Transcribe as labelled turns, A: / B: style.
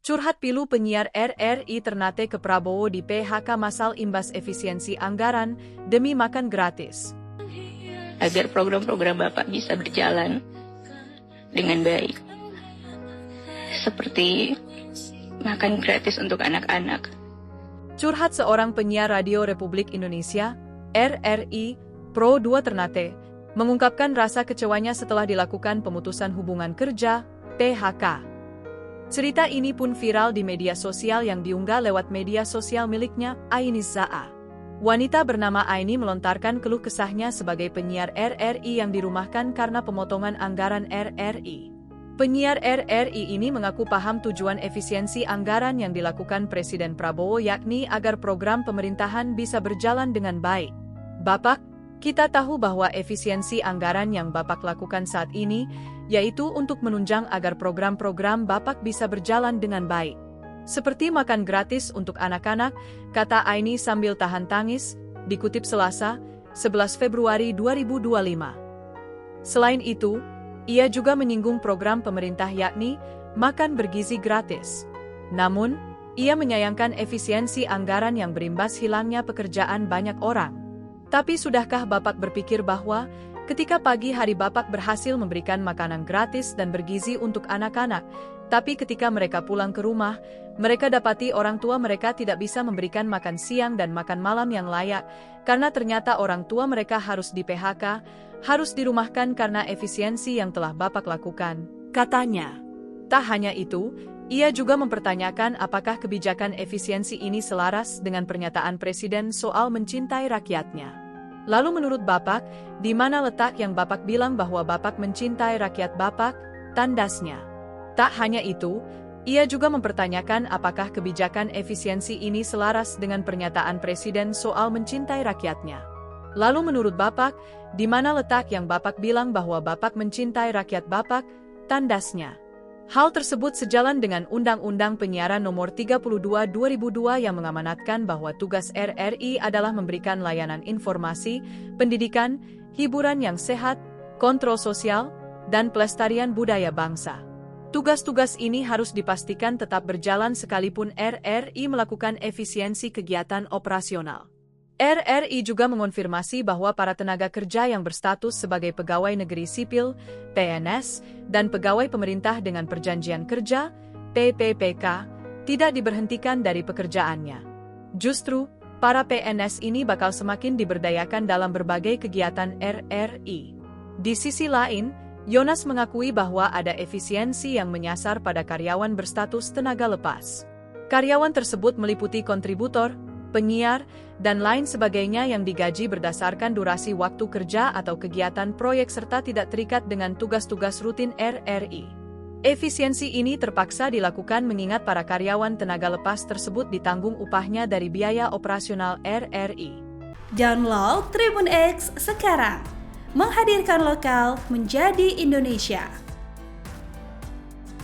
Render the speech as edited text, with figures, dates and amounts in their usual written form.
A: Curhat pilu penyiar RRI Ternate ke Prabowo di PHK massal imbas efisiensi anggaran demi makan gratis.
B: Agar program-program Bapak bisa berjalan dengan baik. Seperti makan gratis untuk anak-anak.
A: Curhat seorang penyiar Radio Republik Indonesia, RRI, Pro 2 Ternate, mengungkapkan rasa kecewanya setelah dilakukan pemutusan hubungan kerja, PHK. Cerita ini pun viral di media sosial yang diunggah lewat media sosial miliknya, Aini Za'a. Wanita bernama Aini melontarkan keluh kesahnya sebagai penyiar RRI yang dirumahkan karena pemotongan anggaran RRI. Penyiar RRI ini mengaku paham tujuan efisiensi anggaran yang dilakukan Presiden Prabowo, yakni agar program pemerintahan bisa berjalan dengan baik. Bapak, kita tahu bahwa efisiensi anggaran yang Bapak lakukan saat ini, yaitu untuk menunjang agar program-program Bapak bisa berjalan dengan baik. Seperti makan gratis untuk anak-anak, kata Aini sambil tahan tangis, dikutip Selasa, 11 Februari 2025. Selain itu, ia juga menyinggung program pemerintah yakni makan bergizi gratis. Namun, ia menyayangkan efisiensi anggaran yang berimbas hilangnya pekerjaan banyak orang. Tapi sudahkah Bapak berpikir bahwa ketika pagi hari Bapak berhasil memberikan makanan gratis dan bergizi untuk anak-anak, tapi ketika mereka pulang ke rumah, mereka dapati orang tua mereka tidak bisa memberikan makan siang dan makan malam yang layak, karena ternyata orang tua mereka harus di PHK, harus dirumahkan karena efisiensi yang telah Bapak lakukan, katanya. Tak hanya itu, ia juga mempertanyakan apakah kebijakan efisiensi ini selaras dengan pernyataan Presiden soal mencintai rakyatnya. Lalu menurut Bapak, di mana letak yang Bapak bilang bahwa Bapak mencintai rakyat Bapak? Tandasnya. Tak hanya itu, ia juga mempertanyakan apakah kebijakan efisiensi ini selaras dengan pernyataan Presiden soal mencintai rakyatnya. Lalu menurut Bapak, di mana letak yang Bapak bilang bahwa Bapak mencintai rakyat Bapak? Tandasnya. Hal tersebut sejalan dengan Undang-Undang Penyiaran Nomor 32/2002 yang mengamanatkan bahwa tugas RRI adalah memberikan layanan informasi, pendidikan, hiburan yang sehat, kontrol sosial, dan pelestarian budaya bangsa. Tugas-tugas ini harus dipastikan tetap berjalan sekalipun RRI melakukan efisiensi kegiatan operasional. RRI juga mengonfirmasi bahwa para tenaga kerja yang berstatus sebagai pegawai negeri sipil, PNS, dan pegawai pemerintah dengan perjanjian kerja, PPPK, tidak diberhentikan dari pekerjaannya. Justru, para PNS ini bakal semakin diberdayakan dalam berbagai kegiatan RRI. Di sisi lain, Yonas mengakui bahwa ada efisiensi yang menyasar pada karyawan berstatus tenaga lepas. Karyawan tersebut meliputi kontributor, penyiar, dan lain sebagainya yang digaji berdasarkan durasi waktu kerja atau kegiatan proyek serta tidak terikat dengan tugas-tugas rutin RRI. Efisiensi ini terpaksa dilakukan mengingat para karyawan tenaga lepas tersebut ditanggung upahnya dari biaya operasional RRI.
C: Download Tribun X sekarang, menghadirkan lokal menjadi Indonesia.